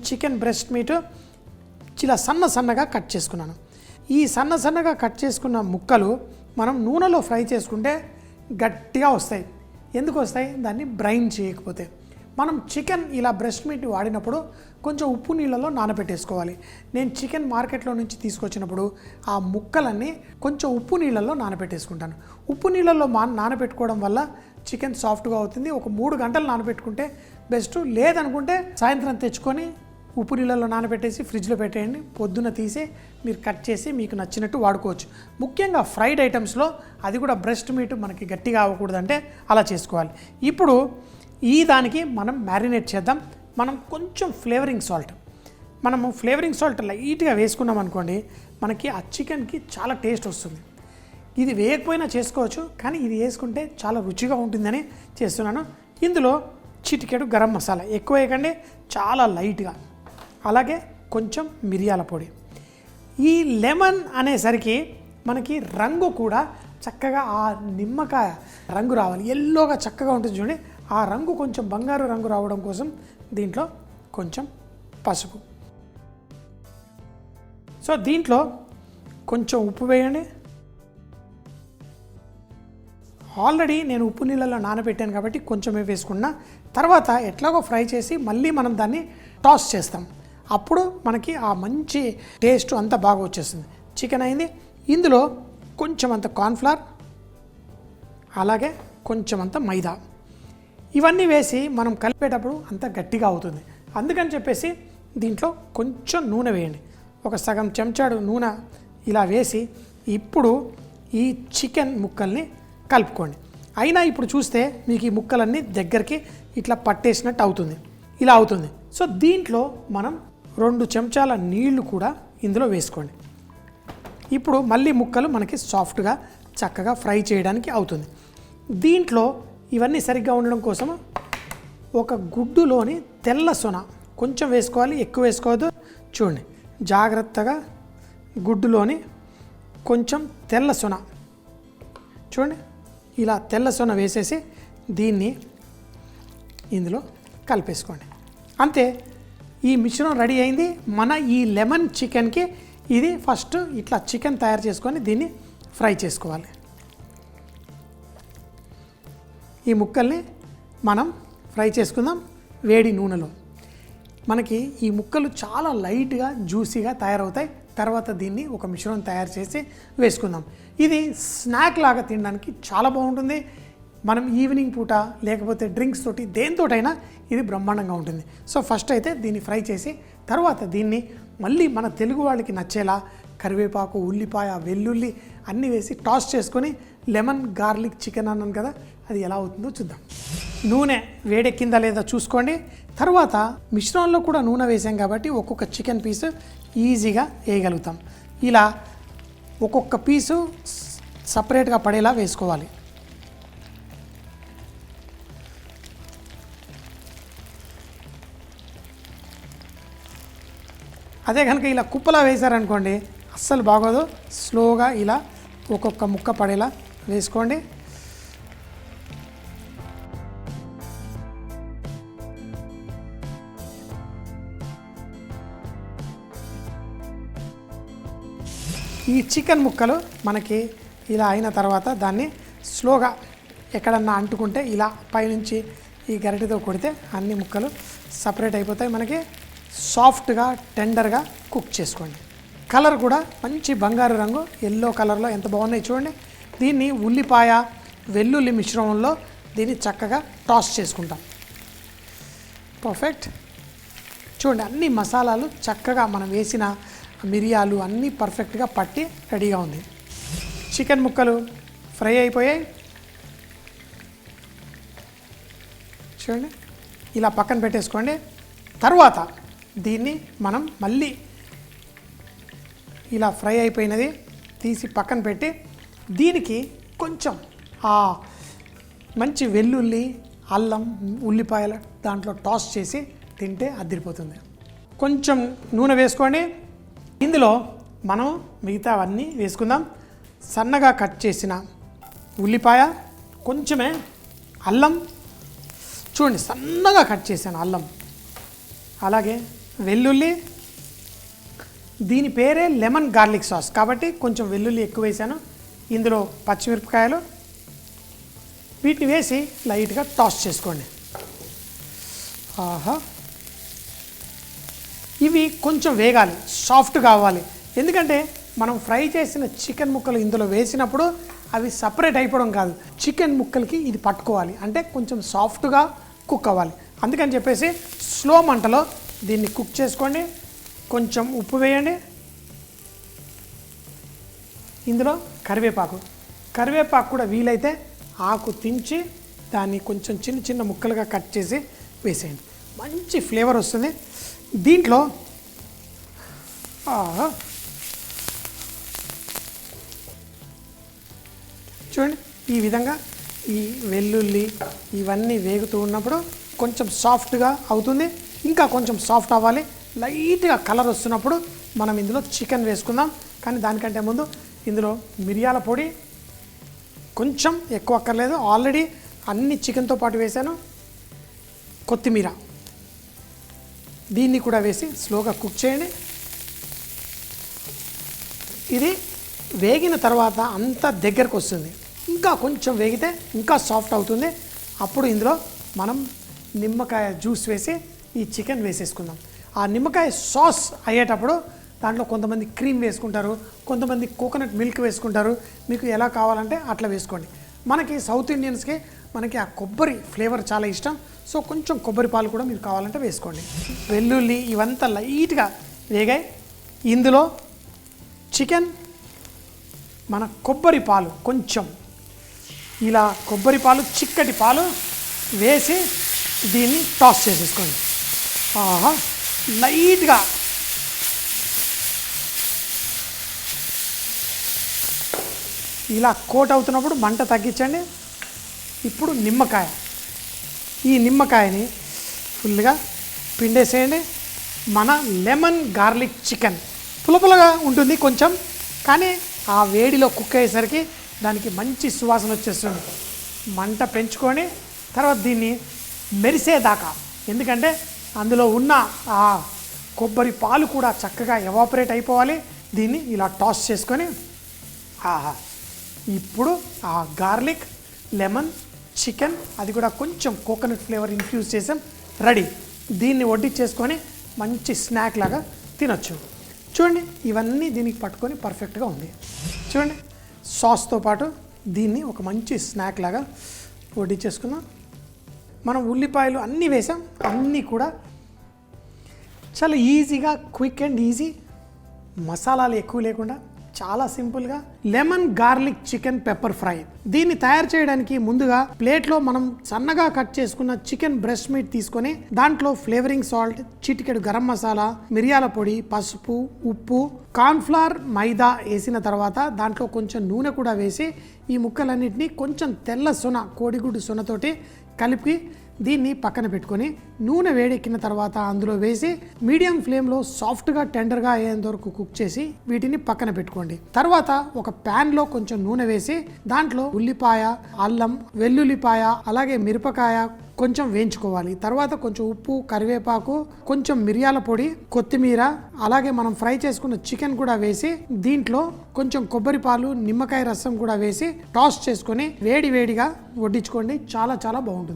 Chicken breast meet ఇలా సన్నగా cut చేసుకున్నాను. ఈ సన్నగా కట్ చేసుకున్న ముక్కలు మనం నూనెలో ఫ్రై చేసుకుంటే గట్టిగా వస్తాయి. ఎందుకు వస్తాయి? దాన్ని బ్రైన్ చేయకపోతే. మనం చికెన్ ఇలా బ్రెస్ట్ మీట్ వాడినప్పుడు కొంచెం ఉప్పు నీళ్ళలో నానబెట్టేసుకోవాలి. నేను చికెన్ మార్కెట్లో నుంచి తీసుకొచ్చినప్పుడు ఆ ముక్కలన్నీ కొంచెం ఉప్పు నీళ్ళల్లో నానబెట్టేసుకుంటాను. ఉప్పు నీళ్ళల్లో నానబెట్టుకోవడం వల్ల చికెన్ సాఫ్ట్గా అవుతుంది. ఒక 3 గంటలు నానబెట్టుకుంటే బెస్ట్. లేదనుకుంటే సాయంత్రం తెచ్చుకొని ఉప్పు నీళ్ళలో నానబెట్టేసి ఫ్రిడ్జ్లో పెట్టేయండి. పొద్దున తీసి మీరు కట్ చేసి మీకు నచ్చినట్టు వాడుకోవచ్చు. ముఖ్యంగా ఫ్రైడ్ ఐటమ్స్లో అది కూడా బ్రెస్ట్ మీట్ మనకి గట్టిగా అవ్వకూడదంటే అలా చేసుకోవాలి. ఇప్పుడు ఈ దానికి మనం మ్యారినేట్ చేద్దాం. మనం కొంచెం ఫ్లేవరింగ్ సాల్ట్ లైట్గా వేసుకున్నాం అనుకోండి, మనకి ఆ చికెన్కి చాలా టేస్ట్ వస్తుంది. ఇది వేయకపోయినా చేసుకోవచ్చు, కానీ ఇది వేసుకుంటే చాలా రుచిగా ఉంటుందని చేస్తున్నాను. ఇందులో చిటికెడు గరం మసాలా, ఎక్కువ వేయకండి, చాలా లైట్గా. అలాగే కొంచెం మిరియాల పొడి. ఈ లెమన్ అనేసరికి మనకి రంగు కూడా చక్కగా ఆ నిమ్మకాయ రంగు రావాలి, ఎల్లోగా చక్కగా ఉంటుంది చూడండి. ఆ రంగు కొంచెం బంగారు రంగు రావడం కోసం దీంట్లో కొంచెం పసుపు. సో దీంట్లో కొంచెం ఉప్పు వేయండి. ఆల్రెడీ నేను ఉప్పు నీళ్ళలో నానబెట్టాను కాబట్టి కొంచెమే వేసుకున్నా. తర్వాత ఎట్లాగో ఫ్రై చేసి మళ్ళీ మనం దాన్ని టాస్ చేస్తాం. అప్పుడు మనకి ఆ మంచి టేస్ట్ అంతా బాగా వచ్చేస్తుంది. చికెన్ అయింది. ఇందులో కొంచెం అంత కార్న్ఫ్లవర్, అలాగే కొంచెం అంత మైదా, ఇవన్నీ వేసి మనం కలిపేటప్పుడు అంత గట్టిగా అవుతుంది. అందుకని చెప్పేసి దీంట్లో కొంచెం నూనె వేయండి. ఒక సగం చెంచాడు నూనె ఇలా వేసి ఇప్పుడు ఈ చికెన్ ముక్కల్ని కలుపుకోండి. అయినా ఇప్పుడు చూస్తే మీకు ఈ ముక్కలన్నీ దగ్గరికి ఇట్లా పట్టేసినట్టు అవుతుంది, ఇలా అవుతుంది. సో దీంట్లో మనం 2 చెంచాల నీళ్లు కూడా ఇందులో వేసుకోండి. ఇప్పుడు మళ్ళీ ముక్కలు మనకి సాఫ్ట్గా చక్కగా ఫ్రై చేయడానికి అవుతుంది. దీంట్లో ఇవన్నీ సరిగ్గా ఉండడం కోసం ఒక గుడ్డులోని తెల్ల సొన కొంచెం వేసుకోవాలి, ఎక్కువ వేసుకోవద్దు. చూడండి, జాగ్రత్తగా గుడ్డులోని కొంచెం తెల్ల సొన, చూడండి ఇలా తెల్ల సొన వేసేసి దీన్ని ఇందులో కలిపేసుకోండి. అంతే, ఈ మిశ్రమం రెడీ అయింది. మన ఈ లెమన్ చికెన్కి ఇది ఫస్ట్ ఇట్లా చికెన్ తయారు చేసుకొని దీన్ని ఫ్రై చేసుకోవాలి. ఈ ముక్కల్ని మనం ఫ్రై చేసుకుందాం వేడి నూనెలో. మనకి ఈ ముక్కలు చాలా లైట్గా జ్యూసీగా తయారవుతాయి. తర్వాత దీన్ని ఒక మిశ్రమం తయారు చేసి వేసుకుందాం. ఇది స్నాక్ లాగా తినడానికి చాలా బాగుంటుంది. మనం ఈవినింగ్ పూట లేకపోతే డ్రింక్స్ తోటి దేనితోటైనా ఇది బ్రహ్మాండంగా ఉంటుంది. సో ఫస్ట్ అయితే దీన్ని ఫ్రై చేసి తర్వాత దీన్ని మళ్ళీ మన తెలుగు వాళ్ళకి నచ్చేలా కరివేపాకు, ఉల్లిపాయ, వెల్లుల్లి అన్నీ వేసి టాస్ చేసుకొని లెమన్ గార్లిక్ చికెన్ అన్నాను కదా, అది ఎలా అవుతుందో చూద్దాం. నూనె వేడెక్కిందా లేదా చూసుకోండి. తర్వాత మిశ్రమంలో కూడా నూనె వేసాం కాబట్టి ఒక్కొక్క చికెన్ పీసు ఈజీగా వేయగలుగుతాం. ఇలా ఒక్కొక్క పీసు సపరేట్గా పడేలా వేసుకోవాలి. అదే కనుక ఇలా కుప్పలా వేశారనుకోండి అస్సలు బాగోదు. స్లోగా ఇలా ఒక్కొక్క ముక్క పడేలా వేసుకోండి. ఈ చికెన్ ముక్కలు మనకి ఇలా అయిన తర్వాత దాన్ని స్లోగా ఎక్కడన్నా అంటుకుంటే ఇలా పైనుంచి ఈ గరిటెతో కొడితే అన్ని ముక్కలు సపరేట్ అయిపోతాయి. మనకి సాఫ్ట్గా టెండర్గా కుక్ చేసుకోండి. కలర్ కూడా మంచి బంగారు రంగు, ఎల్లో కలర్లో ఎంత బాగున్నాయి చూడండి. దీన్ని ఉల్లిపాయ, వెల్లుల్లి మిశ్రమంలో దీన్ని చక్కగా టాస్ చేసుకుంటాం. పర్ఫెక్ట్. చూడండి, అన్ని మసాలాలు చక్కగా మనం వేసిన మిరియాలు అన్నీ పర్ఫెక్ట్గా పట్టి రెడీగా ఉంది. చికెన్ ముక్కలు ఫ్రై అయిపోయాయి. చూడండి, ఇలా పక్కన పెట్టేసుకోండి. తర్వాత దీన్ని మనం మళ్ళీ ఇలా ఫ్రై అయిపోయినది తీసి పక్కన పెట్టి దీనికి కొంచెం మంచి వెల్లుల్లి, అల్లం, ఉల్లిపాయల దాంట్లో టాస్ చేసి తింటే అదిరిపోతుంది. కొంచెం నూనె వేసుకోండి. ఇందులో మనం మిగతావన్నీ వేసుకుందాం. సన్నగా కట్ చేసిన ఉల్లిపాయ, కొంచెమే అల్లం, చూడండి సన్నగా కట్ చేశాను అల్లం, అలాగే వెల్లుల్లి, దీని పేరే లెమన్ గార్లిక్ సాస్ కాబట్టి కొంచెం వెల్లుల్లి ఎక్కువ వేసాను. ఇందులో పచ్చిమిరపకాయలు, వీటిని వేసి లైట్గా టాస్ చేసుకోండి. ఆహా, ఇవి కొంచెం వేగాలి, సాఫ్ట్ కావాలి. ఎందుకంటే మనం ఫ్రై చేసిన చికెన్ ముక్కలు ఇందులో వేసినప్పుడు అవి సపరేట్ అయిపోవడం కాదు, చికెన్ ముక్కలకి ఇది పట్టుకోవాలి, అంటే కొంచెం సాఫ్ట్గా కుక్ అవ్వాలి. అందుకని చెప్పేసి స్లో మంటలో దీన్ని కుక్ చేసుకోండి. కొంచెం ఉప్పు వేయండి. ఇందులో కరివేపాకు కూడా వీలైతే ఆకు తుంచి దాన్ని కొంచెం చిన్న చిన్న ముక్కలుగా కట్ చేసి వేసేయండి, మంచి ఫ్లేవర్ వస్తుంది దీంట్లో. చూడండి, ఈ విధంగా ఈ వెల్లుల్లి ఇవన్నీ వేగుతూ ఉన్నప్పుడు కొంచెం సాఫ్ట్గా అవుతుంది. ఇంకా కొంచెం సాఫ్ట్ అవ్వాలి, లైట్గా కలర్ వస్తున్నప్పుడు మనం ఇందులో చికెన్ వేసుకుందాం. కానీ దానికంటే ముందు ఇందులో మిరియాల పొడి కొంచెం ఎక్కువ అక్కర్లేదు, ఆల్రెడీ అన్ని చికెన్తో పాటు వేసాను. కొత్తిమీర, దీన్ని కూడా వేసి స్లోగా కుక్ చేయండి. ఇది వేగిన తర్వాత అంతా దగ్గరకు వస్తుంది, ఇంకా కొంచెం వేగితే ఇంకా సాఫ్ట్ అవుతుంది. అప్పుడు ఇందులో మనం నిమ్మకాయ జ్యూస్ వేసి ఈ చికెన్ వేసేసుకుందాం. ఆ నిమ్మకాయ సాస్ అయ్యేటప్పుడు దాంట్లో కొంతమంది క్రీమ్ వేసుకుంటారు, కొంతమంది కోకోనట్ మిల్క్ వేసుకుంటారు. మీకు ఎలా కావాలంటే అట్లా వేసుకోండి. మనకి సౌత్ ఇండియన్స్కి మనకి ఆ కొబ్బరి ఫ్లేవర్ చాలా ఇష్టం, సో కొంచెం కొబ్బరి పాలు కూడా మీరు కావాలంటే వేసుకోండి. వెల్లుల్లి ఇవంతా లైట్గా వేగాయి. ఇందులో చికెన్, మన కొబ్బరి పాలు కొంచెం ఇలా కొబ్బరి పాలు, చిక్కటి పాలు వేసి దీన్ని టాస్ చేసేసుకోండి. ఆహా, లైట్గా ఇలా కోట్ అవుతున్నప్పుడు మంట తగ్గించండి. ఇప్పుడు ఈ నిమ్మకాయని ఫుల్గా పిండేసేయండి. మన లెమన్ గార్లిక్ చికెన్ పులపులగా ఉంటుంది కొంచెం, కానీ ఆ వేడిలో కుక్ అయ్యేసరికి దానికి మంచి సువాసన వచ్చేస్తుంది. మంట పెంచుకొని తర్వాత దీన్ని మెరిసేదాకా, ఎందుకంటే అందులో ఉన్న ఆ కొబ్బరి పాలు కూడా చక్కగా ఎవాపరేట్ అయిపోవాలి. దీన్ని ఇలా టాస్ చేసుకొని ఇప్పుడు ఆ గార్లిక్ లెమన్ చికెన్, అది కూడా కొంచెం కోకోనట్ ఫ్లేవర్ ఇన్ఫ్యూజ్ చేసాం, రెడీ. దీన్ని వడ్డించేసుకొని మంచి స్నాక్ లాగా తినొచ్చు. చూడండి, ఇవన్నీ దీనికి పట్టుకొని పర్ఫెక్ట్గా ఉంది. చూడండి, సాస్తో పాటు దీన్ని ఒక మంచి స్నాక్ లాగా వడ్డించేసుకుందాం. మనం ఉల్లిపాయలు అన్నీ వేసాం, అన్నీ కూడా చాలా ఈజీగా, క్విక్ అండ్ ఈజీ, మసాలాలు ఎక్కువ లేకుండా చాలా సింపుల్గా lemon garlic chicken pepper fry. దీన్ని తయారు చేయడానికి ముందుగా ప్లేట్లో మనం సన్నగా కట్ చేసుకున్న చికెన్ బ్రెస్ట్ మీట్ తీసుకొని దాంట్లో ఫ్లేవరింగ్ సాల్ట్, చిటికెడు గరం మసాలా, మిరియాల పొడి, పసుపు, ఉప్పు, కార్న్ఫ్లవర్, మైదా వేసిన తర్వాత దాంట్లో కొంచెం నూనె కూడా వేసి ఈ ముక్కలన్నింటినీ కొంచెం తెల్ల సొన, కోడిగుడ్డు సొనతోటి కలిపి దీన్ని పక్కన పెట్టుకొని నూనె వేడెక్కిన తర్వాత అందులో వేసి మీడియం ఫ్లేమ్లో సాఫ్ట్గా టెండర్గా అయ్యేంత వరకు కుక్ చేసి వీటిని పక్కన పెట్టుకోండి. తర్వాత ఒక ప్యాన్లో కొంచెం నూనె వేసి దాంట్లో ఉల్లిపాయ, అల్లం, వెల్లుల్లిపాయ, అలాగే మిరపకాయ కొంచెం వేయించుకోవాలి. తర్వాత కొంచెం ఉప్పు, కరివేపాకు, కొంచెం మిరియాల పొడి, కొత్తిమీర, అలాగే మనం ఫ్రై చేసుకున్న చికెన్ కూడా వేసి దీంట్లో కొంచెం కొబ్బరి పాలు, నిమ్మకాయ రసం కూడా వేసి టాస్ చేసుకొని వేడిగా వడ్డించుకోండి. చాలా చాలా బాగుంటుంది.